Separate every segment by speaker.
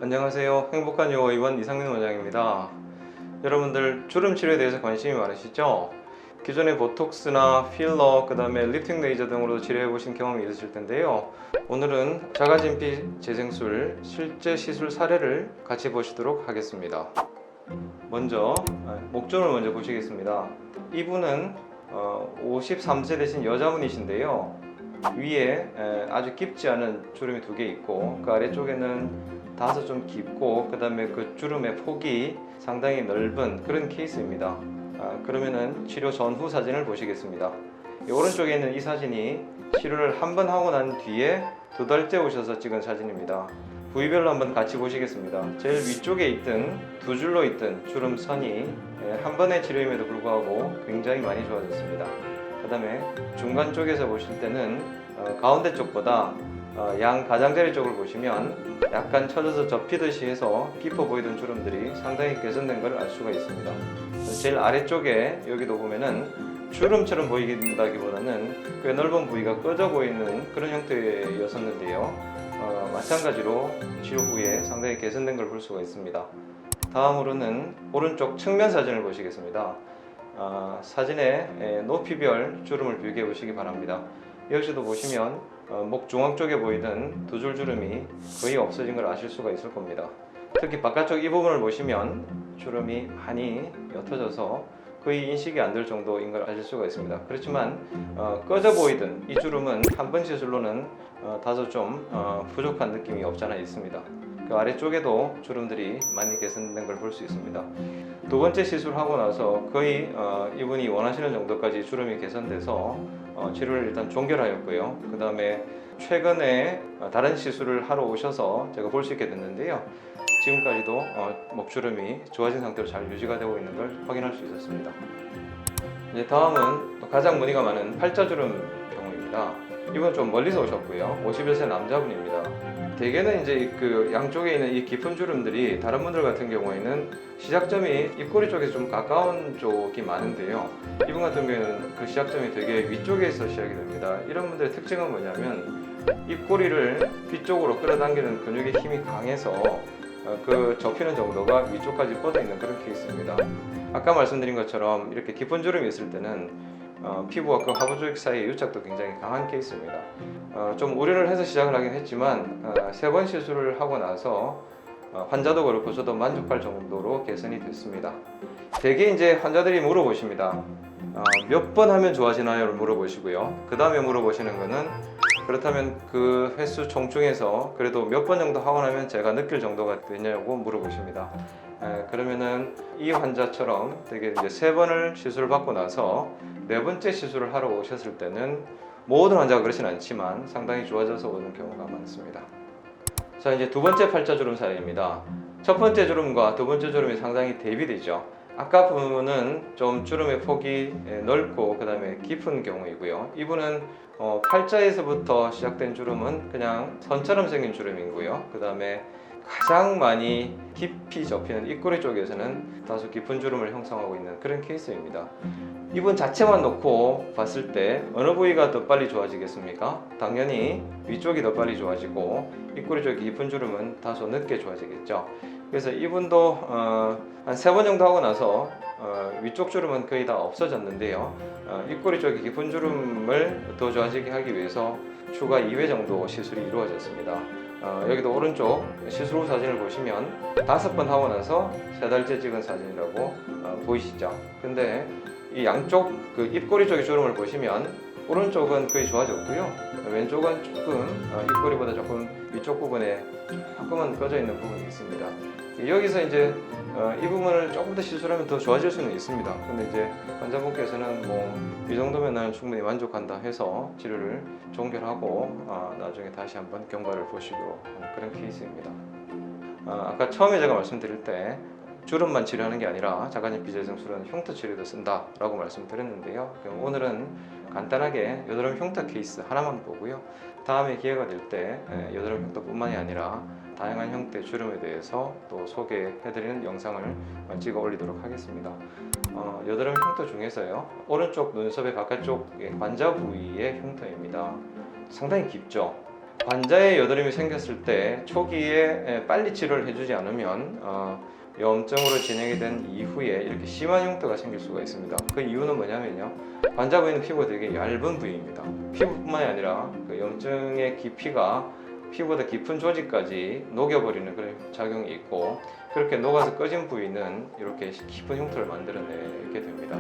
Speaker 1: 안녕하세요. 행복한 요의원 이상민 원장입니다. 여러분들 주름 치료에 대해서 관심이 많으시죠? 기존에 보톡스나 필러, 그 다음에 리프팅 레이저 등으로 치료해 보신 경험이 있으실 텐데요. 오늘은 자가진피 재생술 실제 시술 사례를 같이 보시도록 하겠습니다. 먼저 목존을 먼저 보시겠습니다. 이분은 53세 되신 여자분이신데요. 위에 아주 깊지 않은 주름이 2개 있고 그 아래쪽에는 다소 좀 깊고 그 다음에 그 주름의 폭이 상당히 넓은 그런 케이스입니다. 그러면은 치료 전후 사진을 보시겠습니다. 이 오른쪽에 있는 이 사진이 치료를 한 번 하고 난 뒤에 2달째 오셔서 찍은 사진입니다. 부위별로 한번 같이 보시겠습니다. 제일 위쪽에 있던 2줄로 있던 주름선이 한 번의 치료임에도 불구하고 굉장히 많이 좋아졌습니다. 그 다음에 중간 쪽에서 보실 때는 가운데 쪽보다 양 가장자리 쪽을 보시면 약간 처져서 접히듯이 해서 깊어 보이던 주름들이 상당히 개선된 걸 알 수가 있습니다. 제일 아래쪽에 여기도 보면은 주름처럼 보이긴다기보다는 꽤 넓은 부위가 꺼져 보이는 그런 형태였었는데요. 마찬가지로 치료 후에 상당히 개선된 걸 볼 수가 있습니다. 다음으로는 오른쪽 측면 사진을 보시겠습니다. 사진의 높이별 주름을 비교해 보시기 바랍니다. 여기서도 보시면 목 중앙 쪽에 보이던 2줄 주름이 거의 없어진 걸 아실 수가 있을 겁니다. 특히 바깥쪽 이 부분을 보시면 주름이 많이 옅어져서 거의 인식이 안 될 정도인 걸 아실 수가 있습니다. 그렇지만 꺼져 보이던 이 주름은 한 번 시술로는 다소 좀 부족한 느낌이 없잖아 있습니다. 그 아래쪽에도 주름들이 많이 개선된 걸 볼 수 있습니다. 2번째 시술하고 나서 거의 이분이 원하시는 정도까지 주름이 개선돼서 치료를 일단 종결하였고요. 그 다음에 최근에 다른 시술을 하러 오셔서 제가 볼 수 있게 됐는데요. 지금까지도 목주름이 좋아진 상태로 잘 유지가 되고 있는 걸 확인할 수 있었습니다. 이제 다음은 가장 문의가 많은 팔자주름 경우입니다. 이분 좀 멀리서 오셨고요. 51세 남자분입니다. 대개는 이제 그 양쪽에 있는 이 깊은 주름들이 다른 분들 같은 경우에는 시작점이 입꼬리 쪽에서 좀 가까운 쪽이 많은데요. 이분 같은 경우에는 그 시작점이 되게 위쪽에서 시작이 됩니다. 이런 분들의 특징은 뭐냐면 입꼬리를 뒤쪽으로 끌어당기는 근육의 힘이 강해서 그 접히는 정도가 위쪽까지 뻗어 있는 그런 케이스입니다. 아까 말씀드린 것처럼 이렇게 깊은 주름이 있을 때는 피부와 그 하부 조직 사이의 유착도 굉장히 강한 케이스입니다. 좀 우려를 해서 시작을 하긴 했지만 3번 시술을 하고 나서 환자도 그렇고 저도 만족할 정도로 개선이 됐습니다. 대개 이제 환자들이 물어보십니다. 몇 번 하면 좋아지나요를 물어보시고요. 그 다음에 물어보시는 거는 그렇다면 그 횟수 총 중에서 그래도 몇 번 정도 하고 나면 제가 느낄 정도가 되냐고 물어보십니다. 그러면은 이 환자처럼 되게 이제 3번을 시술을 받고 나서 4번째 시술을 하러 오셨을 때는 모든 환자가 그렇진 않지만 상당히 좋아져서 오는 경우가 많습니다. 자, 이제 2번째 팔자주름 사례입니다. 첫 번째 주름과 2번째 주름이 상당히 대비되죠. 아까 분은 좀 주름의 폭이 넓고 그 다음에 깊은 경우이고요. 이분은 팔자에서부터 시작된 주름은 그냥 선처럼 생긴 주름이고요. 그 다음에 가장 많이 깊이 접히는 입꼬리 쪽에서는 다소 깊은 주름을 형성하고 있는 그런 케이스입니다. 이분 자체만 놓고 봤을 때 어느 부위가 더 빨리 좋아지겠습니까? 당연히 위쪽이 더 빨리 좋아지고 입꼬리 쪽 깊은 주름은 다소 늦게 좋아지겠죠. 그래서 이분도 한 3번 정도 하고 나서 위쪽 주름은 거의 다 없어졌는데요. 입꼬리 쪽의 깊은 주름을 더 좋아지게 하기 위해서 추가 2회 정도 시술이 이루어졌습니다. 여기도 오른쪽 시술 후 사진을 보시면 5번 하고 나서 3달째 찍은 사진이라고 보이시죠? 근데 이 양쪽 그 입꼬리 쪽의 주름을 보시면 오른쪽은 거의 좋아졌고요. 왼쪽은 조금 입꼬리보다 조금 위쪽 부분에 조금은 꺼져 있는 부분이 있습니다. 여기서 이제 이 부분을 조금 더 시술하면 더 좋아질 수는 있습니다. 근데 이제 환자분께서는 뭐 이 정도면 나는 충분히 만족한다 해서 치료를 종결하고 나중에 다시 한번 경과를 보시도록 하는 그런 케이스입니다. 아까 처음에 제가 말씀드릴 때 주름만 치료하는 게 아니라 자가진피 재생술은 흉터 치료도 쓴다 라고 말씀드렸는데요. 오늘은 간단하게 여드름 흉터 케이스 하나만 보고요. 다음에 기회가 될 때 여드름 흉터뿐만이 아니라 다양한 형태의 주름에 대해서 또 소개해드리는 영상을 찍어 올리도록 하겠습니다. 여드름 흉터 중에서요, 오른쪽 눈썹의 바깥쪽 관자 부위의 흉터입니다. 상당히 깊죠. 환자의 여드름이 생겼을 때 초기에 빨리 치료를 해주지 않으면 염증으로 진행이 된 이후에 이렇게 심한 흉터가 생길 수가 있습니다. 그 이유는 뭐냐면요, 환자 부위는 피부가 되게 얇은 부위입니다. 피부뿐만이 아니라 그 염증의 깊이가 피부보다 깊은 조직까지 녹여버리는 그런 작용이 있고, 그렇게 녹아서 꺼진 부위는 이렇게 깊은 흉터를 만들어내게 됩니다.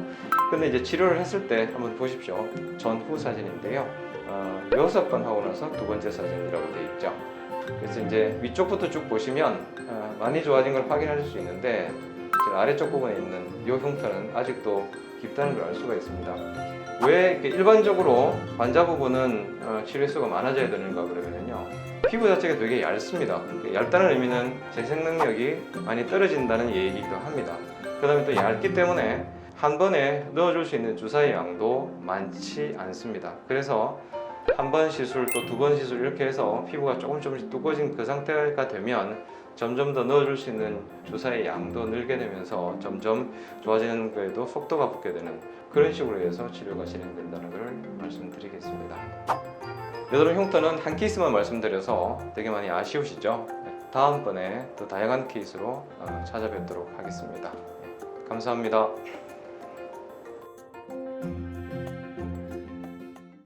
Speaker 1: 근데 이제 치료를 했을 때 한번 보십시오. 전후 사진인데요. 6번 하고 나서 두 번째 사진이라고 되어 있죠. 그래서 이제 위쪽부터 쭉 보시면 많이 좋아진 걸 확인하실 수 있는데, 아래쪽 부분에 있는 이 흉터는 아직도 깊다는 걸 알 수가 있습니다. 왜 이렇게 일반적으로 환자 부분은 치료 수가 많아져야 되는가 그러면요, 피부 자체가 되게 얇습니다. 얇다는 의미는 재생 능력이 많이 떨어진다는 얘기이기도 합니다. 그 다음에 또 얇기 때문에 한 번에 넣어줄 수 있는 주사의 양도 많지 않습니다. 그래서 한 번 시술 또 두 번 시술 이렇게 해서 피부가 조금씩 두꺼워진 그 상태가 되면 점점 더 넣어줄 수 있는 주사의 양도 늘게 되면서 점점 좋아지는 거에도 속도가 붙게 되는 그런 식으로 해서 치료가 진행된다는 걸 말씀드리겠습니다. 여드름 흉터는 한 케이스만 말씀드려서 되게 많이 아쉬우시죠? 다음번에 더 다양한 케이스로 찾아뵙도록 하겠습니다. 감사합니다.